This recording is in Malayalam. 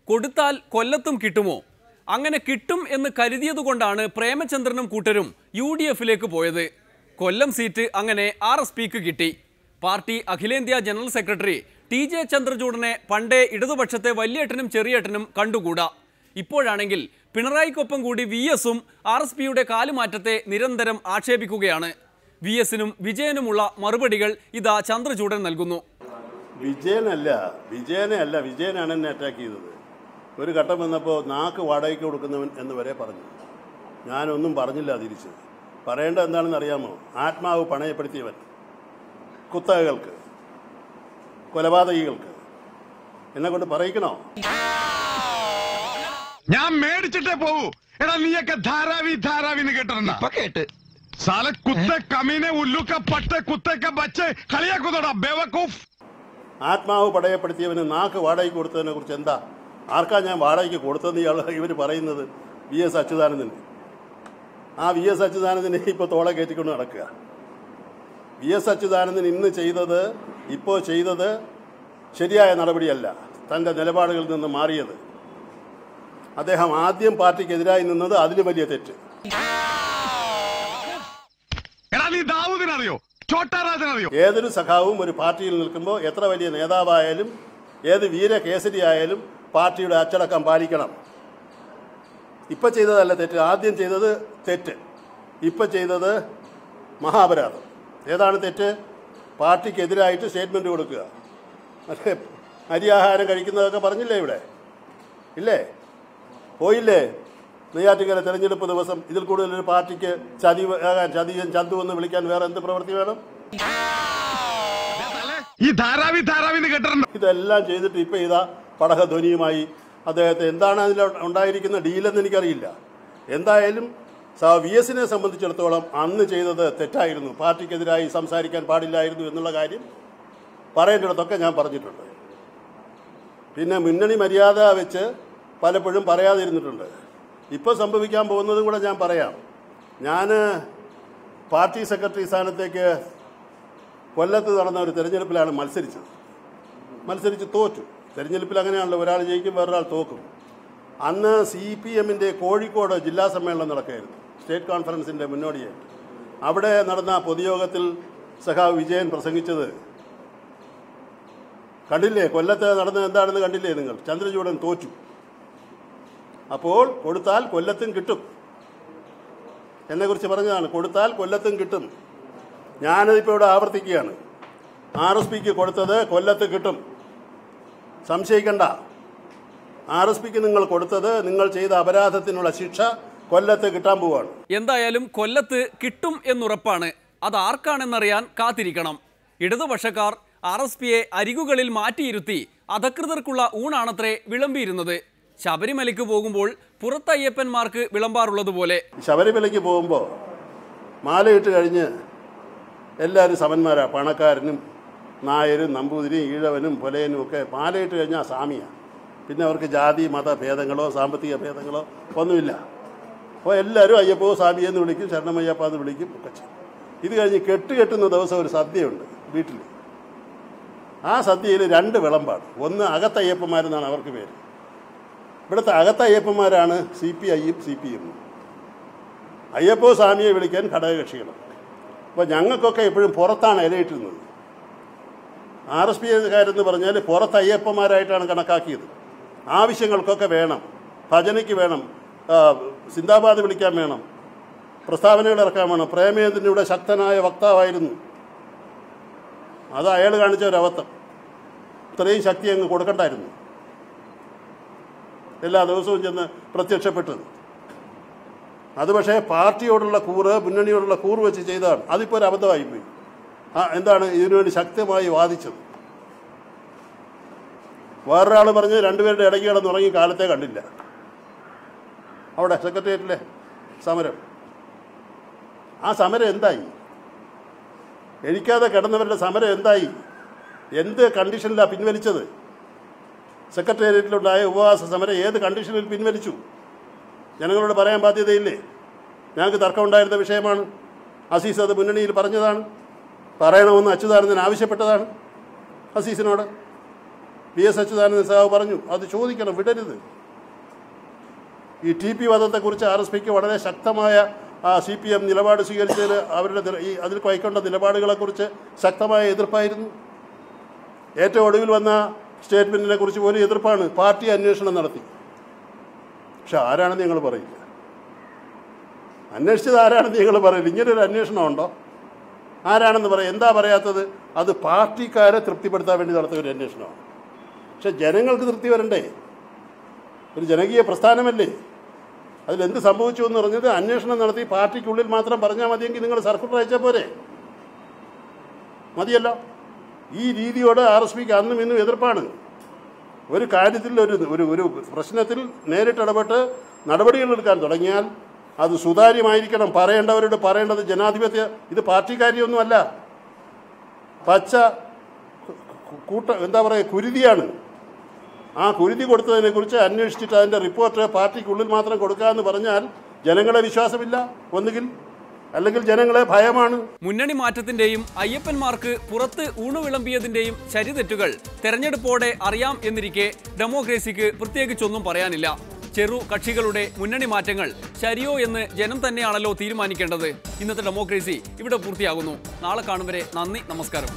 കൊടുത്താൽ കൊല്ലത്തും കിട്ടുമോ? അങ്ങനെ കിട്ടും എന്ന് കരുതിയതുകൊണ്ടാണ് പ്രേമചന്ദ്രനും കൂട്ടരും UDFിലേക്ക് പോയത്. കൊല്ലം സീറ്റ് അങ്ങനെ RSPക്ക് കിട്ടി. പാർട്ടി അഖിലേന്ത്യാ ജനറൽ സെക്രട്ടറി TJ ചന്ദ്രചൂഡനെ പണ്ടേ ഇടതുപക്ഷത്തെ വലിയേട്ടനും ചെറിയേട്ടനും കണ്ടുകൂടാ. ഇപ്പോഴാണെങ്കിൽ പിണറായിക്കൊപ്പം കൂടി VSും RSPയുടെ കാലുമാറ്റത്തെ നിരന്തരം ആക്ഷേപിക്കുകയാണ്. VSനും വിജയനുമുള്ള മറുപടികൾ ഇതാ ചന്ദ്രചൂഡൻ നൽകുന്നു. വിജയനാണ് എന്നെ അറ്റാക്ക് ചെയ്തത്. ഒരു ഘട്ടം വന്നപ്പോൾ നാക്ക് വാടകയ്ക്ക് കൊടുക്കുന്നവൻ എന്ന് വരെ പറഞ്ഞു. ഞാനൊന്നും പറഞ്ഞില്ല. തിരിച്ച് പറയേണ്ടത് എന്താണെന്ന് അറിയാമോ? ആത്മാവ് പണയപ്പെടുത്തിയവൻ, കുത്തകകൾക്ക്, കൊലപാതകികൾക്ക് എന്നെ കൊണ്ട് പറയിക്കണോ? ഞാൻ മേടിച്ചിട്ടേ പോവൂ. എടാ നീയൊക്കെ ധാരാവി കേട്ട് സാല കുത്ത കമീനെ ഉല്ലുക്ക പട്ട കുത്തക്ക ബച്ച് കളിയാക്കുന്നോടാ ബേവക്കൂഫ്. ആത്മാവ് പടയപ്പെടുത്തിയവന് നാക്ക് വാടകയ്ക്ക് കൊടുത്തതിനെ കുറിച്ച് എന്താ? ആർക്കാ ഞാൻ വാടകയ്ക്ക് കൊടുത്തതെന്ന് ഇവർ പറയുന്നത്? VS അച്യുതാനന്ദൻ. ആ VS അച്യുതാനന്ദനെ ഇപ്പോൾ തോളെ കയറ്റിക്കൊണ്ട് നടക്കുക. VS അച്യുതാനന്ദൻ ഇപ്പോൾ ചെയ്തത് ശരിയായ നടപടിയല്ല. തൻ്റെ നിലപാടുകളിൽ നിന്ന് മാറിയത്. അദ്ദേഹം ആദ്യം പാർട്ടിക്കെതിരായി നിന്നത് അതിന് വലിയ തെറ്റ്. ഏതൊരു സഖാവും ഒരു പാർട്ടിയിൽ നിൽക്കുമ്പോൾ എത്ര വലിയ നേതാവായാലും ഏത് വീര കേസരി ആയാലും പാർട്ടിയുടെ അച്ചടക്കം പാലിക്കണം. ഇപ്പം ചെയ്തതല്ല തെറ്റ്. ആദ്യം ചെയ്തത് തെറ്റ്. ഇപ്പം ചെയ്തത് മഹാപരാധം. ഏതാണ് തെറ്റ്? പാർട്ടിക്കെതിരായിട്ട് സ്റ്റേറ്റ്മെൻറ്റ് കൊടുക്കുക. മറ്റേ അരിയാഹാരം കഴിക്കുന്നതൊക്കെ പറഞ്ഞില്ലേ ഇവിടെ? ഇല്ലേ? പോയില്ലേ? നെയ്യാറ്റിൻകര തെരഞ്ഞെടുപ്പ് ദിവസം ഇതിൽ കൂടുതലൊരു പാർട്ടിക്ക് ചതിയൻ ചന്തു എന്ന് വിളിക്കാൻ വേറെ എന്ത് പ്രവൃത്തി വേണം? ഇതെല്ലാം ചെയ്തിട്ട് ഇപ്പം ഇതാ പടഹധ്വനിയുമായി അദ്ദേഹത്തെ എന്താണ് അതിൽ ഉണ്ടായിരിക്കുന്ന ഡീലെന്ന് എനിക്കറിയില്ല. എന്തായാലും VSനെ സംബന്ധിച്ചിടത്തോളം അന്ന് ചെയ്തത് തെറ്റായിരുന്നു. പാർട്ടിക്കെതിരായി സംസാരിക്കാൻ പാടില്ലായിരുന്നു എന്നുള്ള കാര്യം പറയേണ്ടിടത്തൊക്കെ ഞാൻ പറഞ്ഞിട്ടുണ്ട്. പിന്നെ മുന്നണി മര്യാദ വെച്ച് പലപ്പോഴും പറയാതിരുന്നിട്ടുണ്ട്. ഇപ്പോൾ സംഭവിക്കാൻ പോകുന്നതും കൂടെ ഞാൻ പറയാം. ഞാൻ പാർട്ടി സെക്രട്ടറി സ്ഥാനത്തേക്ക് കൊല്ലത്ത് നടന്ന ഒരു തെരഞ്ഞെടുപ്പിലാണ് മത്സരിച്ച് തോറ്റു. തെരഞ്ഞെടുപ്പിൽ അങ്ങനെയാണല്ലോ, ഒരാൾ ജയിക്കും വേറൊരാൾ തോക്കും. അന്ന് CPMൻ്റെ കോഴിക്കോട് ജില്ലാ സമ്മേളനം നടക്കുകയായിരുന്നു, സ്റ്റേറ്റ് കോൺഫറൻസിൻ്റെ മുന്നോടിയായിട്ട്. അവിടെ നടന്ന പൊതുയോഗത്തിൽ സഖാവ് വിജയൻ പ്രസംഗിച്ചത് കണ്ടില്ലേ? കൊല്ലത്ത് നടന്നത് എന്താണെന്ന് കണ്ടില്ലേ നിങ്ങൾ? ചന്ദ്രചൂഡൻ തോറ്റു. അപ്പോൾ കൊടുത്താൽ കൊല്ലത്തും കിട്ടും എന്നെക്കുറിച്ച് പറഞ്ഞതാണ്. കൊടുത്താൽ കൊല്ലത്തും കിട്ടും. ഞാനതിപ്പോൾ ഇവിടെ ആവർത്തിക്കുകയാണ്. RSPക്ക് കൊടുത്തത് കൊല്ലത്ത് കിട്ടും, സംശയിക്കണ്ട. RSPക്ക് നിങ്ങൾ കൊടുത്തത്, നിങ്ങൾ ചെയ്ത അപരാധത്തിനുള്ള ശിക്ഷ കൊല്ലത്ത് കിട്ടാൻ പോവാണ്. എന്തായാലും കൊല്ലത്ത് കിട്ടും എന്നുറപ്പാണ്. അത് ആർക്കാണെന്നറിയാൻ കാത്തിരിക്കണം. ഇടതുപക്ഷക്കാർ RSPയെ അരികുകളിൽ മാറ്റിയിരുത്തി അധകൃതർക്കുള്ള ഊണാണത്രേ വിളമ്പിയിരുന്നത്. ശബരിമലയ്ക്ക് പോകുമ്പോൾ പുറത്തയ്യപ്പന്മാർക്ക് വിളമ്പാറുള്ളതുപോലെ ശബരിമലയ്ക്ക് പോകുമ്പോൾ മാലയിട്ട് കഴിഞ്ഞ് എല്ലാവരും സമന്മാരാ. പണക്കാരനും നായരും നമ്പൂതിരിയും ഈഴവനും പൊലയനും ഒക്കെ മാലയിട്ട് കഴിഞ്ഞാൽ സ്വാമിയാണ്. പിന്നെ അവർക്ക് ജാതി മത ഭേദങ്ങളോ സാമ്പത്തിക ഭേദങ്ങളോ ഒന്നുമില്ല. അപ്പോൾ എല്ലാവരും അയ്യപ്പോ സ്വാമിയെന്ന് വിളിക്കും, ശരണമയ്യപ്പ എന്ന് വിളിക്കും ഒക്കെ ചെയ്യും. ഇത് കഴിഞ്ഞ് കെട്ടുന്ന ദിവസം ഒരു സദ്യയുണ്ട് വീട്ടിൽ. ആ സദ്യയിൽ 2 വിളമ്പാണ്. ഒന്ന് അകത്തയ്യപ്പന്മാരെന്നാണ് അവർക്ക് പേര്. ഇവിടുത്തെ അകത്തയ്യപ്പന്മാരാണ് CPIയും CPMും. അയ്യപ്പോ സ്വാമിയെ വിളിക്കാൻ ഘടകകക്ഷികളും. അപ്പോൾ ഞങ്ങൾക്കൊക്കെ എപ്പോഴും പുറത്താണ് ഇലയിട്ടിരുന്നത്. RSPക്കാരെന്ന് പറഞ്ഞാൽ പുറത്ത് അയ്യപ്പന്മാരായിട്ടാണ് കണക്കാക്കിയത്. ആവശ്യങ്ങൾക്കൊക്കെ വേണം, ഭജനയ്ക്ക് വേണം, സിന്ദാബാദ് വിളിക്കാൻ വേണം, പ്രസ്താവനകൾ ഇറക്കാൻ വേണം. പ്രേമചന്ദ്രൻ ഇവിടെ ശക്തനായ വക്താവായിരുന്നു. അത് അയാൾ കാണിച്ച ഒരു അബദ്ധം. ഇത്രയും ശക്തി അങ്ങ് കൊടുക്കണ്ടായിരുന്നു. എല്ലാ ദിവസവും ചെന്ന് പ്രത്യക്ഷപ്പെട്ടത്. അത് പക്ഷേ പാർട്ടിയോടുള്ള കൂറ്, മുന്നണിയോടുള്ള കൂറ് വെച്ച് ചെയ്തതാണ്. അതിപ്പോൾ ഒരു അബദ്ധമായിപ്പോയി. എന്താണ് ഇതിനുവേണ്ടി ശക്തമായി വാദിച്ചത്? വേറൊരാൾ പറഞ്ഞ് 2 പേരുടെ ഇടയ്ക്ക് കിടന്നുറങ്ങി കാലത്തെ കണ്ടില്ല. അവിടെ സെക്രട്ടേറിയറ്റിലെ സമരം, ആ സമരം എന്തായി? എഴിക്കാതെ കിടന്നവരുടെ സമരം എന്തായി? എന്ത് കണ്ടീഷനിലാണ് പിൻവലിച്ചത്? സെക്രട്ടേറിയറ്റിലുണ്ടായ ഉപവാസ സമരം ഏത് കണ്ടീഷനിൽ പിൻവലിച്ചു? ജനങ്ങളോട് പറയാൻ ബാധ്യതയില്ലേ? ഞങ്ങൾക്ക് തർക്കമുണ്ടായിരുന്ന വിഷയമാണ്. അസീസ് അത് മുന്നണിയിൽ പറഞ്ഞതാണ്. പറയണമെന്ന് അച്യുതാനന്ദൻ ആവശ്യപ്പെട്ടതാണ് അസീസിനോട്. VS അച്യുതാനന്ദൻ സാഹു പറഞ്ഞു. അത് ചോദിക്കണം, വിടരുത്. ഈ TP വധത്തെക്കുറിച്ച് RSPക്ക് വളരെ ശക്തമായ CPM നിലപാട് സ്വീകരിച്ചതിൽ അവരുടെ അതിൽ കൈക്കൊണ്ട നിലപാടുകളെക്കുറിച്ച് ശക്തമായ എതിർപ്പായിരുന്നു. ഏറ്റവും ഒടുവിൽ വന്ന സ്റ്റേറ്റ്മെൻറ്റിനെ കുറിച്ച് പോലും എതിർപ്പാണ്. പാർട്ടി അന്വേഷണം നടത്തി. പക്ഷെ ആരാണെന്ന് ഞങ്ങൾ പറയില്ല. അന്വേഷിച്ചത് ആരാണെന്ന് ഞങ്ങൾ പറയില്ല. ഇങ്ങനൊരു അന്വേഷണം ഉണ്ടോ? ആരാണെന്ന് പറയും. എന്താ പറയാത്തത്? അത് പാർട്ടിക്കാരെ തൃപ്തിപ്പെടുത്താൻ വേണ്ടി നടത്തിയ ഒരു അന്വേഷണമാണ്. പക്ഷെ ജനങ്ങൾക്ക് തൃപ്തി വരണ്ടേ? ഒരു ജനകീയ പ്രസ്ഥാനമല്ലേ? അതിലെന്ത് സംഭവിച്ചു എന്ന് പറഞ്ഞത് അന്വേഷണം നടത്തി പാർട്ടിക്കുള്ളിൽ മാത്രം പറഞ്ഞാൽ മതിയെങ്കിൽ നിങ്ങൾ സർക്കുലർ അയച്ചാൽ പോരെ? മതിയല്ലോ. ഈ രീതിയോട് RSPക്ക് അന്നും ഇന്നും എതിർപ്പാണ്. ഒരു കാര്യത്തിൽ ഒരു പ്രശ്നത്തിൽ നേരിട്ടിടപെട്ട് നടപടികൾ എടുക്കാൻ തുടങ്ങിയാൽ അത് സുതാര്യമായിരിക്കണം. പറയേണ്ടവരോട് പറയേണ്ടത് ജനാധിപത്യ. ഇത് പാർട്ടി കാര്യമൊന്നുമല്ല. പച്ച എന്താ പറയുക, കുരുതിയാണ്. ആ കുരുതി കൊടുത്തതിനെക്കുറിച്ച് അന്വേഷിച്ചിട്ട് അതിൻ്റെ റിപ്പോർട്ട് പാർട്ടിക്കുള്ളിൽ മാത്രം കൊടുക്കാമെന്ന് പറഞ്ഞാൽ ജനങ്ങളെ വിശ്വാസമില്ല ഒന്നുകിൽ, അല്ലെങ്കിൽ ജനങ്ങളെ ഭയമാണ്. മുന്നണി മാറ്റത്തിന്റെയും അയ്യപ്പന്മാർക്ക് പുറത്ത് ഊണു വിളമ്പിയതിന്റെയും ശരിതെറ്റുകൾ തെരഞ്ഞെടുപ്പോടെ അറിയാം എന്നിരിക്കെ ഡെമോക്രസിക്ക് പ്രത്യേകിച്ചൊന്നും പറയാനില്ല. ചെറു കക്ഷികളുടെ മുന്നണി മാറ്റങ്ങൾ ശരിയോ എന്ന് ജനം തന്നെയാണല്ലോ തീരുമാനിക്കേണ്ടത്. ഇന്നത്തെ ഡെമോക്രസി ഇവിടെ പൂർത്തിയാകുന്നു. നാളെ കാണും വരെ നന്ദി, നമസ്കാരം.